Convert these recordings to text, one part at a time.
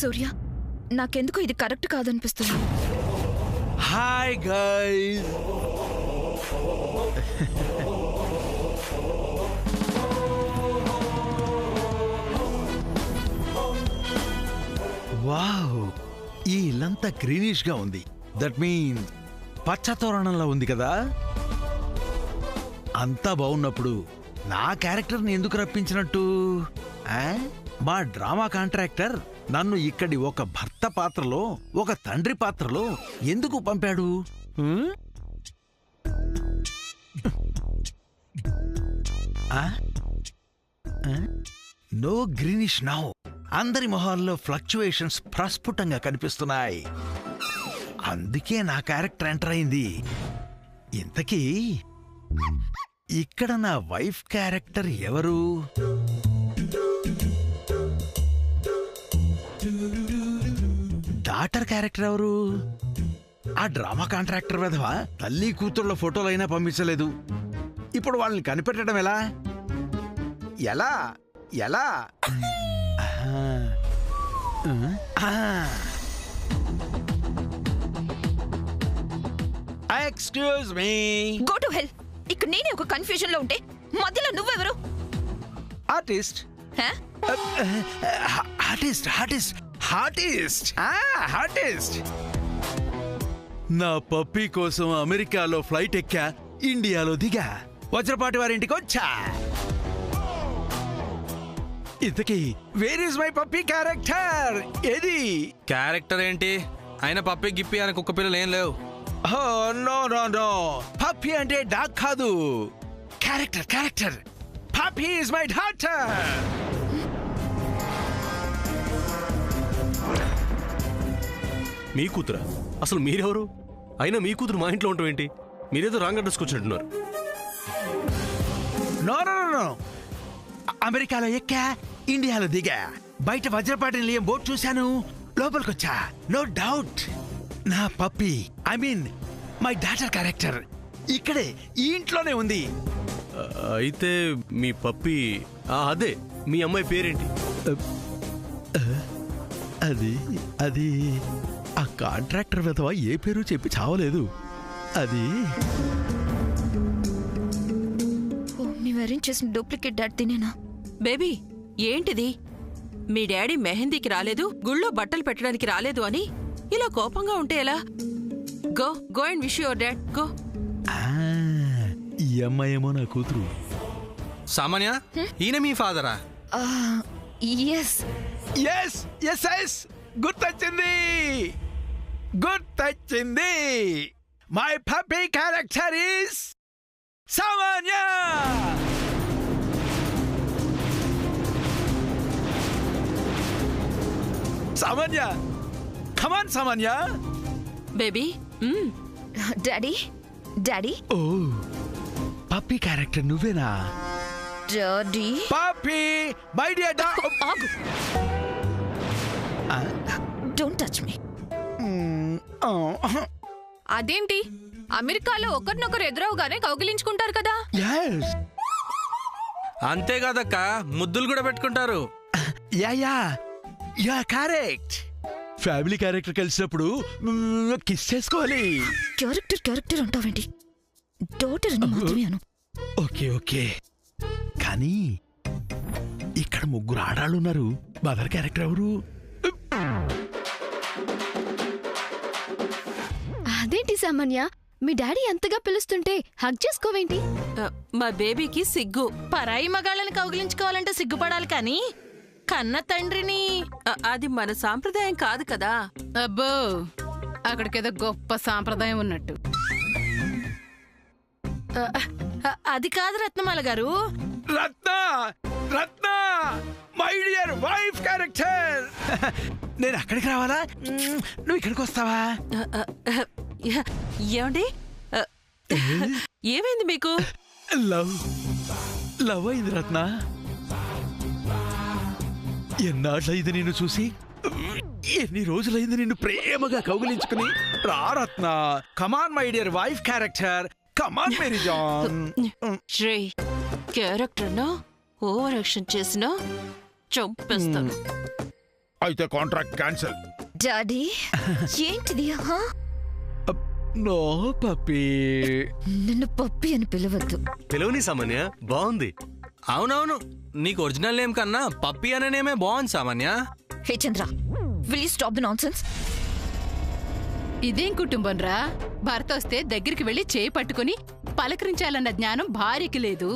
సూర్య, నాకెందుకు ఇది కరెక్ట్ కాదనిపిస్తుంది. Hi guys. వావ్, ఈ ఇల్లంతా గ్రీనిష్ గా ఉంది. దట్ మీన్స్ పచ్చ తోరణంలో ఉంది కదా. అంతా బాగున్నప్పుడు నా క్యారెక్టర్ని ఎందుకు రప్పించినట్టు? మా డ్రామా కాంట్రాక్టర్ నన్ను ఇక్కడి ఒక భర్త పాత్రలో, ఒక తండ్రి పాత్రలో ఎందుకు పంపాడు? No greenish now. అందరి మొహాల్లో ఫ్లక్చువేషన్స్ ప్రస్ఫుటంగా కనిపిస్తున్నాయి. అందుకే నా క్యారెక్టర్ ఎంటర్ అయింది. ఇంతకీ ఇక్కడ నా వైఫ్ క్యారెక్టర్ ఎవరు? డాటర్ క్యారెక్టర్ ఎవరు? ఆ డ్రామా కాంట్రాక్టర్ వెధవా తల్లి కూతుళ్ళ ఫోటోలైనా పంపించలేదు. ఇప్పుడు వాళ్ళని కనిపెట్టడం ఎలా? ఎలా ఎలా? Excuse me. Go to hell. ఇక్కడ నేనే ఒక కన్ఫ్యూజన్ లో ఉంటే మధ్యలో నువ్వెవరు? Artist. Artist artist artist artist. నా పప్పీ కోసం అమెరికాలో ఫ్లైట్ ఎక్కా, ఇండియాలో దిగా, వజ్రపాటి వారింటికి వచ్చా. ఇంతకీ where is my puppy character? ఏది క్యారెక్టర్ ఏంటి? ఆయన పప్పీ గిప్పి అని కుక్క పిల్లలు ఏం లేవు. నో నో నో, పప్పీ అంటే డాగ్ కాదు, character character. Puppy is my daughter. మీ కూతురా? అసలు మీరెవరు? అయినా మీ కూతురు మా ఇంట్లో ఉండటం ఏంటి? మీరేదో రాంగ్ అడ్రస్కి వచ్చినట్టున్నారు. నో నో నో, అమెరికాలో ఎక్కా, ఇండియాలో దిగా, బయట వజ్రపాటి నిలయం బోట్ చూశాను, లోపలికొచ్చా. నో డౌట్ నా puppy, I mean my daughter character ఇక్కడే, ఈ ఇంట్లోనే ఉంది. అయితే మీ పప్పీ, అదే మీ అమ్మాయి పేరేంటి? అది అది ఆ కాంట్రాక్టర్ వెధవా ఏ పేరు చెప్పి చావలేదు. అది మేము అరేంజ్ చేసిన డూప్లికేట్ డాడ్ తినేనా? బేబీ, ఏంటిది? మీ డాడీ మెహందీకి రాలేదు, గుళ్ళో బట్టలు పెట్టడానికి రాలేదు అని ఇలా కోపంగా ఉంటే ఎలా? Go go and wish your dad. Go. ఈ అమ్మాయేమో నా కూతురు. సామాన్య, ఈయన మీ ఫాదరా? ఎస్ ఎస్ ఎస్ ఎస్, గుర్తొచ్చింది గుర్తొచ్చింది. మై పప్పీ క్యారెక్టర్ ఈస్ సామాన్య. Samanya, come on Samanya. Baby. Daddy daddy. Oh, puppy character నువ్వేనా? డాడీ. పప్పీ మై డియర్ ఆగు. Don't touch me. అదేంటి, అమెరికాలో ఒకరినొకరు ఎదురవగానే కౌగిలించుకుంటారు కదా? అంతేకాదక్క, ముద్దులు కూడా పెట్టుకుంటారు. Yeah yeah yeah correct. Family character కలిసినప్పుడు కిస్ చేసుకోవాలి. క్యారెక్టర్ క్యారెక్టర్ అంటావేంటి? డాటర్ అని మాత్రమే అను. ఓకే ఓకే, కానీ ఇక్కడ ముగ్గురు ఆడాళ్ళు ఉన్నారు. మదర్ క్యారెక్టర్ ఎవరు? అదేంటి సామాన్య, మీ డాడీ ఎంతగా పిలుస్తుంటే హగ్ చేసుకోవేంటి? మా బేబీకి సిగ్గు. పరాయి మగాళ్ళని కౌగిలించుకోవాలంటే సిగ్గుపడాలి కానీ కన్న తండ్రిని అది మన సాంప్రదాయం కాదు కదా. అబ్బో, అక్కడికేదో గొప్ప సాంప్రదాయం ఉన్నట్టు. అది కాదు రత్నమాల గారు. రత్న రత్న మై డియర్ వైఫ్ క్యారెక్టర్. నేను అక్కడికి రావాలా? నువ్వు ఇక్కడికి వస్తావా? ఏమండి, ఏమైంది మీకు? లవ్ లవ్ అయింది రత్న. ఎన్నాళ్ళైంది నిన్ను చూసి, ఎన్ని రోజులైంది నిన్ను ప్రేమగా కౌగిలించుకుని. రా Ratna, come on my dear wife character, come on Mary John. Shri character over action చేసినా చంపేస్తాను. అయితే కాంట్రాక్ట్ క్యాన్సిల్. డాడీ ఏంటిది? No puppy. నిన్ను పప్పి అని పిలవద్దు. పిలవని సామాన్య, బాగుంది. అవునవును, నీకు ఒరిజినల్ నేమ్ కన్నా పప్పి అనే నేమే బాగుంది Samanya. Hey Chandra, will you stop the nonsense? ఇదేం కుటుంబం రా? భర్త వస్తే దగ్గరికి వెళ్లి చేయి పట్టుకుని పలకరించాలన్న జ్ఞానం భార్యకి లేదు.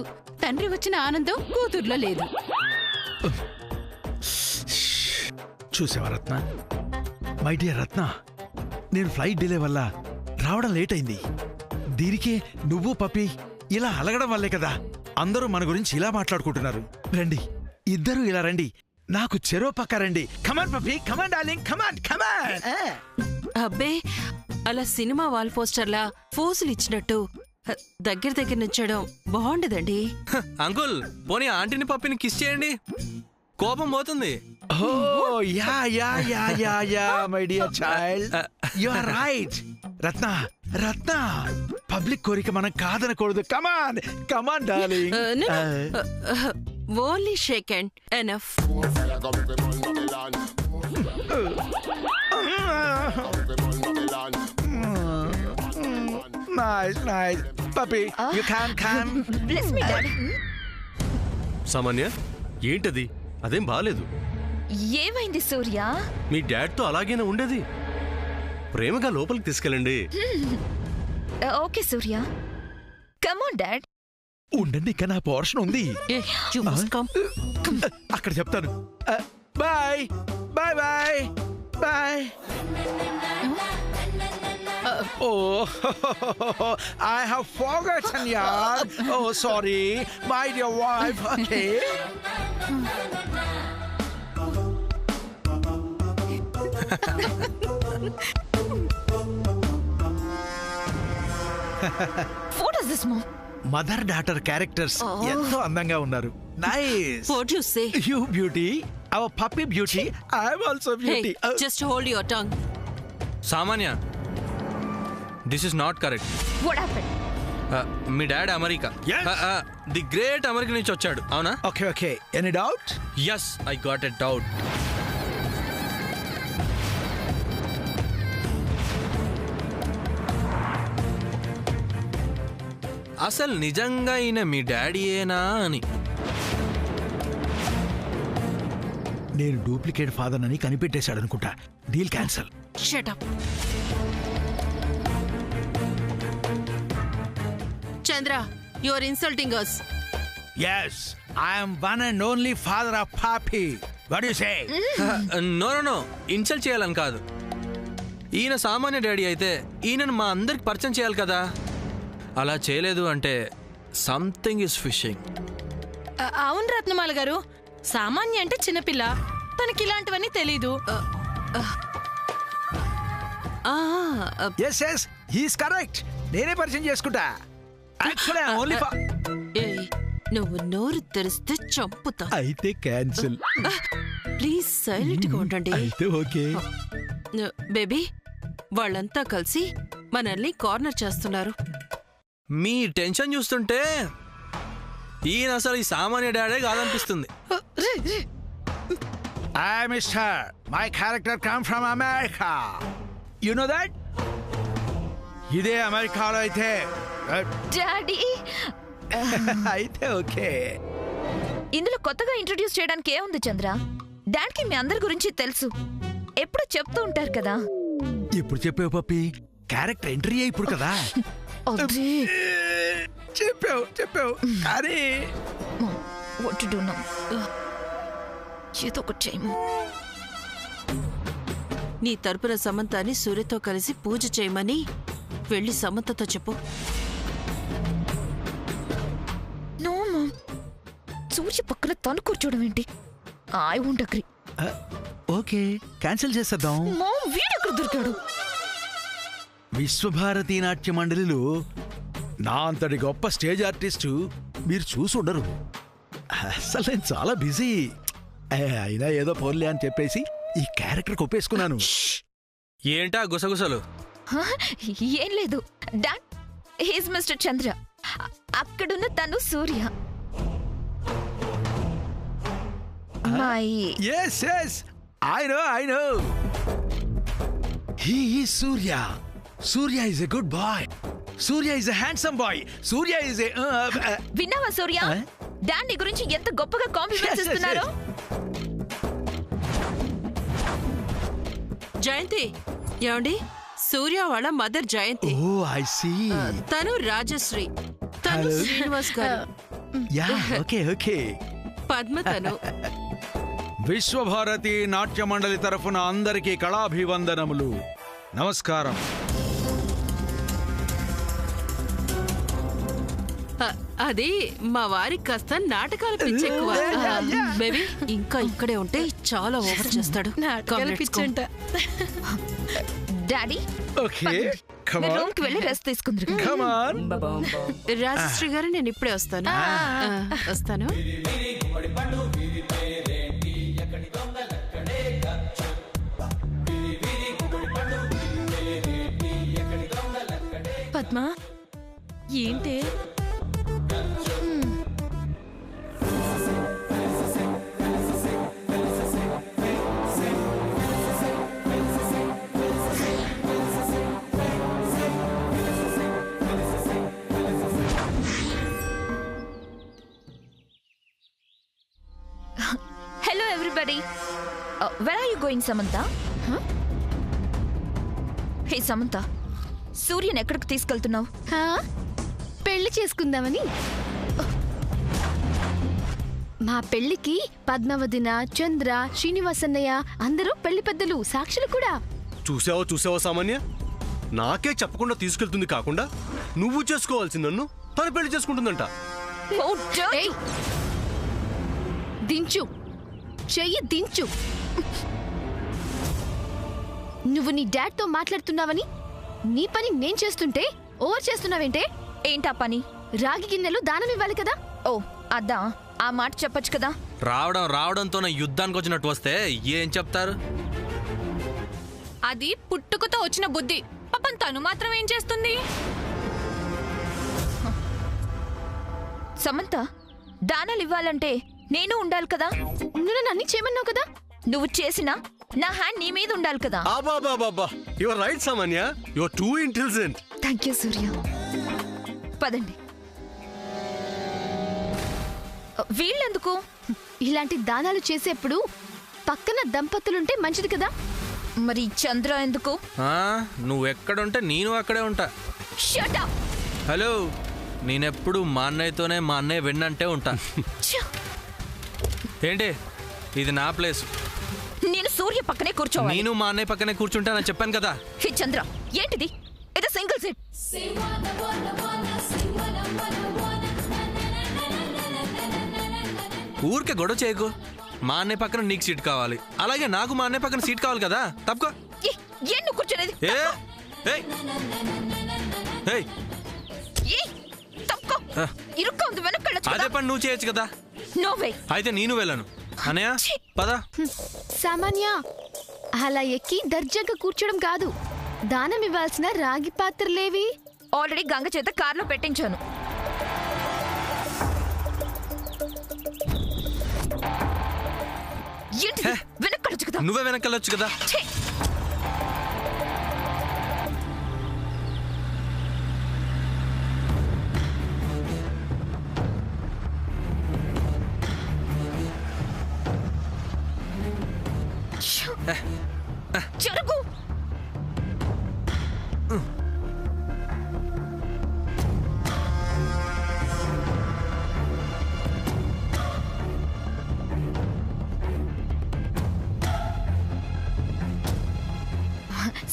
తండ్రి వచ్చిన ఆనందం కూతుర్లో లేదు. చూసావా రత్న, మై డియర్ రత్న, నేను ఫ్లైట్ డిలే వల్ల రావడం లేట్ అయింది. దీనికే నువ్వు పప్పి ఇలా అలగడం వల్లే కదా అందరూ మన గురించి ఇలా మాట్లాడుకుంటున్నారు. రండి, ఇద్దరు ఇలా రండి, నాకు చెరో పక్క రండి. కమాన్ పప్పి, కమాన్ డార్లింగ్, కమాన్ కమాన్. అబ్బే, అలా సినిమా వాల్ పోస్టర్లా ఫోజులు ఇచ్చినట్టు దగ్గర దగ్గర నుంచడం బాగుండదండి. అంకుల్, పోనీ ఆంటీని పప్పిని కిస్ చేయండి, కోపం పోతుంది. Oh yeah yeah yeah yeah yeah my dear child, you are right. Ratna Ratna, public కోరిక మనం కాదనకూడదు. Come on come on darling. Only shake and enough. Nice, nice. Puppy, you can come. Bless me, Dad. సామాన్య, ఏంటది? అదేం బాలేదు. ఏమైంది సూర్య? మీ డాడ్తో అలాగేనా ఉండేది? ప్రేమగా లోపలికి తీసుకెళ్ళండి. Okay Surya, come on dad. ఉండండి, ఇంకా నా పోర్షన్ ఉంది. అక్కడ చెప్తాను. Bye bye bye bye. Oh, I have forgotten, yaar. Oh, sorry, my dear wife. Okay. What is this, Mom? Mother daughter characters ఎంతో అందంగా ఉన్నారు. Nice. What you say? You beauty, our puppy beauty. I am also beauty. Hey, just hold your tongue. Samanya, this is not correct. What happened? మీ dad America, Yes. The great America నుంచి వచ్చాడు, అవునా? Okay, okay. Any doubt? Yes, I got a doubt. అసలు నిజంగా ఈయన మీ డాడీయేనా అని. నేను duplicate father అని కనిపెట్టేశాడు అనుకుంటా. Deal cancel. Shut up. Chandra, you are insulting us. Yes, I am one and only father of Papi. What do you say? No no no, insult చేయాలని కాదు. ఈయన సామాన్య డాడీ అయితే ఈయనను మా అందరికి పరిచయం చేయాలి కదా. అలా చేయలేదు అంటే సంథింగ్ ఇస్ ఫిషింగ్. అవును రత్నమాల గారు, సామాన్య అంటే చిన్నపిల్ల, తనకి ఇలాంటివన్నీ తెలీదు. Yes, yes, he is correct. నేనే పరిచయం చేసుకుంటా. Actually, I'm only నువ్వు నోరు తెరిస్తే చంపుతా. అయితే క్యాన్సిల్. ప్లీజ్ సైలెంట్ గా ఉండండి. అయితే ఓకే. బేబీ, వాళ్ళంతా కలిసి మనల్ని కార్నర్ చేస్తున్నారు. మీ టెన్షన్ చూస్తుంటే ఈయన అసలు ఈ సామాన్య డాడే కాదనిపిస్తుంది. I, mister, my character come from America. You know that? ఇదే అమెరికాలో అయితే డాడీ, అయితే ఓకే. ఇందులో కొత్తగా ఇంట్రొడ్యూస్ చేయడానికి ఏముంది చంద్ర? డాడ్కి మీ అందరి గురించి తెలుసు, ఎప్పుడు చెప్తూ ఉంటారు కదా. ఇప్పుడు చెప్పావు పప్పి, క్యారెక్టర్ ఎంట్రీ ఇప్పుడు కదా. చెప్పావు చెప్పావు కానీ What to do now? ఏదో ఒకటి చేయము. నీ తరపున సమంతాని సూర్యతో కలిసి పూజ చేయమని వెళ్ళి సమంతతో చెప్పు. నో మామ్, సూర్య పక్కన తను కూర్చోవడం ఏంటి? I won't agree. Okay, cancel చేసేద్దాం. మామ్, వీడెక్కడ దొరికాడు? విశ్వభారతి నాట్య మండలిలో నా అంతటి గొప్ప స్టేజ్ ఆర్టిస్టు మీరు చూసి ఉండరు. అసలు నేను చాలా బిజీ. అయినా ఏదో పోన్లే అని చెప్పేసి ఈ క్యారెక్టర్ ఒప్పేసుకున్నాను. ఏంటా గుసగుసలు? ఏం లేదు డాడ్, హీస్ మిస్టర్ చంద్ర, అక్కడున్న తను Surya. My yes I know. He is Surya. Surya is a good boy. Surya is a handsome boy. Surya is a... విన్నావా సూర్య డాడీ గురించి ఎంత గొప్పగా కాంప్లిమెంట్స్ ఇస్తున్నారో. జయంతి ఏమండి, సూర్య వాళ్ళ mother Jayanthi. Oh, I see. తను రాజశ్రీ, తను శ్రీనివాస్ గారు. Yeah, okay. పద్మ తను. విశ్వభారతి నాట్య మండలి తరఫున అందరికీ కళాభివందనములు. నమస్కారం. అది మా వారికి కాస్త నాటకాలు పిచ్చెక్కువ. బేబీ ఇంకా ఇక్కడే ఉంటే చాలా ఓవర్ చేస్తాడు. నాటకాలు పిచ్చంట. డాడీ Okay, come మీరు on. రూమ్ కి వెళ్ళి రెస్ట్ తీసుకుందరు. Come on. రాజశ్రీ గారు నేను ఇప్పుడే వస్తాను. వస్తాను. పద్మ ఏంటి? Hello everybody. Where are you going Samantha? Hey Samantha, సూర్యన్ ఎక్కడికి తీసుకెళ్తున్నావు? పెళ్లి చేసుకుందామని. మా పెళ్లికి పద్మావతిన, చంద్ర, శ్రీనివాసన్నయ్య అందరూ పెళ్లి పెద్దలు, సాక్షులు కూడా. చూసావా సామాన్య, నాకే చెప్పకుండా తీసుకెళ్తుంది కాకుండా నువ్వు చేసుకోవాల్సింది నన్ను తను పెళ్లి చేసుకుంటుందంట. Oh, dirty. ఏయ్, దించు, చెయ్యి దించు. నువ్వు నీ డాడ్తో మాట్లాడుతున్నావని నీ పని నేను చేస్తుంటే ఓవర్ చేస్తున్నావేంటే? ఏంటా పని? రాగి గిన్నెలు దానం ఇవ్వాలి కదా. ఓ అద్దా, ఆ మాట చెప్పొచ్చు కదా. రావడంతోనే యుద్ధానికి వచ్చినట్టు వస్తే ఏం చెప్తారు? అది పుట్టుకతో వచ్చిన బుద్ధి. పాపం తను మాత్రం ఏం చేస్తుంది? సమంత, దానాలు ఇవ్వాలంటే నేను ఉండాలి కదా. నువ్వు నన్ను అన్ని చేయమన్నావు కదా. నువ్వు చేసినా నా హ్యాండ్ నీ మీద ఉండాలి కదా. అబాబాబాబా, you are right Samanya, you are too intelligent. Thank you Surya. పదండి. వీళ్ళెందుకు? ఇలాంటి దానాలు చేసేప్పుడు పక్కన దంపతులుంటే మంచిది కదా. మరి చంద్ర ఎందుకు? నువ్వెక్కడుంటే నేను అక్కడే ఉంటా. Shut up. హలో, నేనెప్పుడు మా అన్నయ్యతోనే మా అన్నయ్య విన్నంటే ఉంటా. ఏంటి, ఇది నా ప్లేస్. నేను సూర్య పక్కనే కూర్చోవాలి. నేను మా అన్నయ్య పక్కనే కూర్చుంటానని చెప్పాను కదా. హే చంద్ర, ఏంటిది? ఇది సింగిల్ సీట్. ఊరికే గొడవ చేయకు. మా అన్నయ్య పక్కన నీకు సీట్ కావాలి, అలాగే నాకు మా అన్నయ్య పక్కన సీట్ కావాలి కదా. తప్పుకో. ఏం నువ్వు కూర్చోనేది? తప్పుకో. ఇరుక్గా ఉంది, వెనక్కి అదే పని నువ్వు చేయొచ్చు కదా. No way. అయితే నేను వెళ్ళను. అన్నయ్య పద. సామాన్య, అలా ఎక్కి దర్జాగా కూర్చోడం కాదు. దానం ఇవ్వాల్సిన రాగి పాత్రలేవి? ఆల్రెడీ గంగ చేత కార్లో పెట్టించాను. ఏంటి? వెనక్కి కదా. నువ్వే వెనక్కి కదా. జరుగు.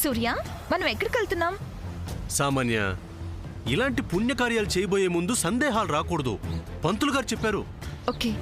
సూర్య, మనం ఎక్కడికి వెళ్తున్నాం? సామాన్య, ఇలాంటి పుణ్యకార్యాలు చేయబోయే ముందు సందేహాలు రాకూడదు. పంతులు గారు చెప్పారు. ఓకే.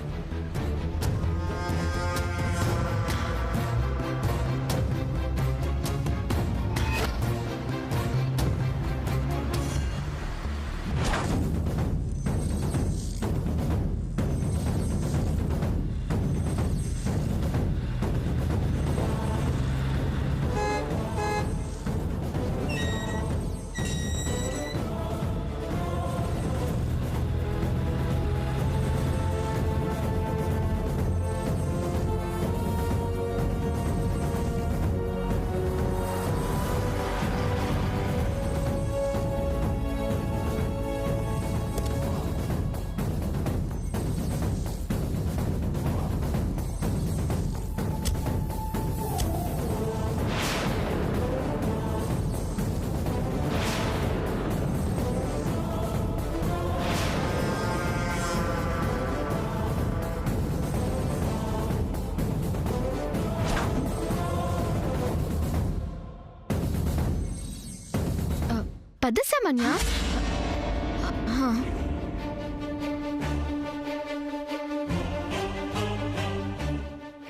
పద సామాన్య.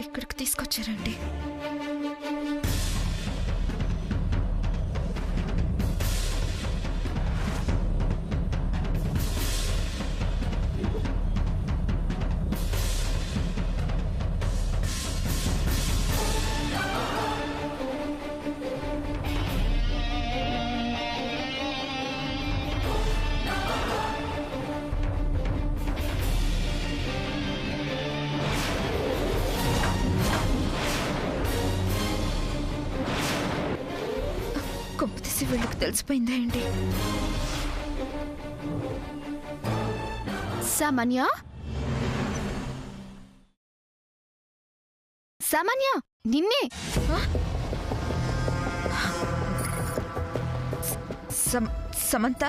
ఇక్కడికి తీసుకొచ్చారండి. కొంపతీసి వీళ్ళకి తెలిసిపోయిందా ఏంటి? సామాన్య, సామాన్య, నిన్నే. సమంత,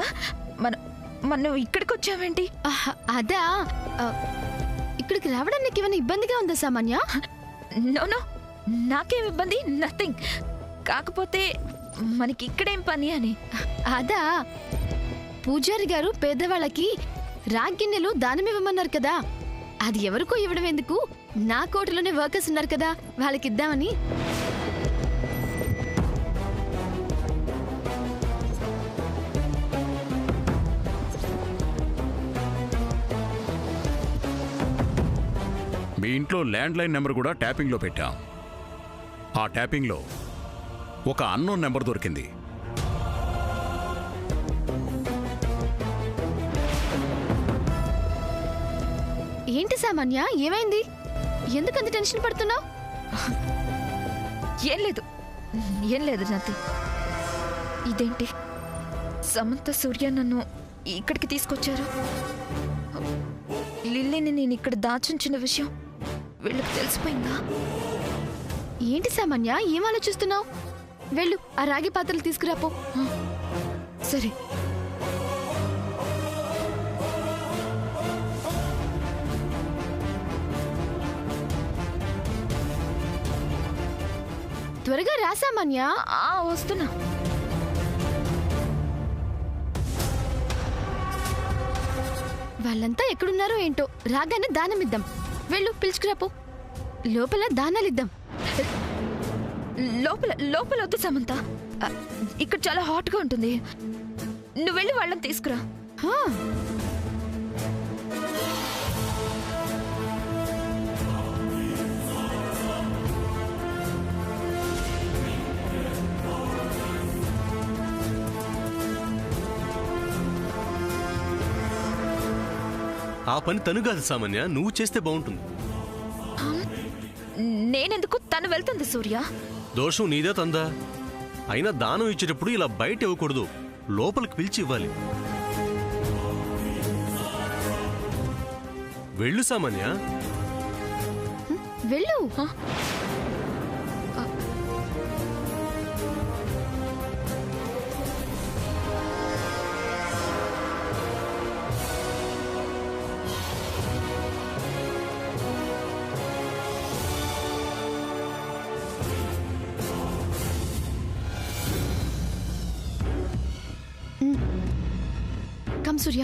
మనం ఇక్కడికి వచ్చామేంటి? అదా, ఇక్కడికి రావడానికి ఏమైనా ఇబ్బందిగా ఉందా సామాన్య? నో, నాకేం ఇబ్బంది, నథింగ్. కాకపోతే మనకి ఇక్కడేం పని అని. అదా, పూజారి గారు పేదవాళ్ళకి రాగిన్నెలు దానం ఇవ్వమన్నారు కదా, అది ఎవరికో ఇవ్వడం ఎందుకు, నా కోటలోనే వర్కర్స్ ఉన్నారు కదా, వాళ్ళకి ఇద్దామని. మీ ఇంట్లో ల్యాండ్ లైన్ నెంబర్ కూడా ట్యాపింగ్లో పెట్టాం. ఆ ట్యాపింగ్లో ఒక అన్నోన్ నెంబర్ దొరికింది. ఏంటి సామాన్య, ఏమైంది? ఎందుకంత టెన్షన్ పడుతున్నావు? ఏం లేదు నాతి. ఇదేంటి, సమంత సూర్య నన్ను ఇక్కడికి తీసుకొచ్చారు. లిల్లీని నేను ఇక్కడ దాచుంచిన విషయం వీళ్ళకి తెలిసిపోయిందా? ఏంటి సామాన్య, ఏం ఆలోచిస్తున్నావు? వెళ్ళు, ఆ రాగి పాత్రలు తీసుకురాపో. సరే. త్వరగా రా సామాన్య. వస్తున్నా. వాళ్ళంతా ఎక్కడున్నారో ఏంటో, రాగానే దానమిద్దాం. వెళ్ళు, పిలుచుకురాపో. లోపల దానాలిద్దాం. లోపల వద్దు సమంత, ఇక్కడ చాలా హాట్గా ఉంటుంది. నువ్వు వెళ్ళి వాళ్ళని తీసుకురా. ఆ పని తను కాదు సామాన్య, నువ్వు చేస్తే బాగుంటుంది. నేనెందుకు, తను వెళ్తుంది సూర్య. దోషం నీదే తందా. అయినా దానం ఇచ్చేటప్పుడు ఇలా బయట ఇవ్వకూడదు, లోపలికి పిలిచి ఇవ్వాలి. వెళ్ళు సామాన్య. వెళ్ళు. కమ్ సూర్య.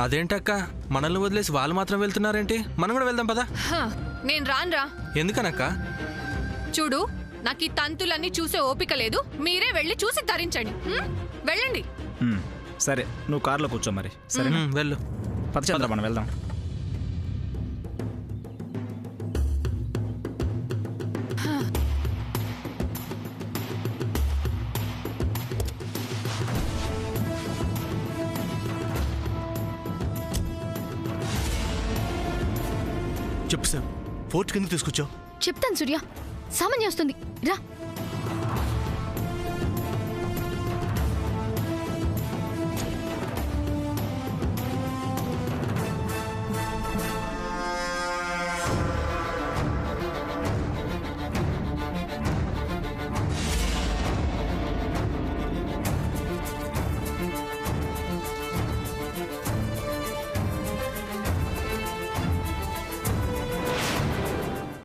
అదేంటక్క, మనల్ని వదిలేసి వాళ్ళు మాత్రం వెళ్తున్నారేంటి? మనం కూడా వెళ్దాం పదా. నేను రాన్రా. ఎందుకనక్క? చూడు, నాకు ఈ తంతులన్నీ చూసే ఓపిక లేదు. మీరే వెళ్ళి చూసి తరించండి. వెళ్ళండి. సరే, నువ్వు కార్లో కూర్చో మరి. సరేనా? వెళ్ళు. పద, మనం వెళ్దాం. చెప్పు సార్, ఫోర్ట్ కింద తీసుకొచ్చావు. చెప్తాను సూర్య, సామాన్య వస్తుంది, రా.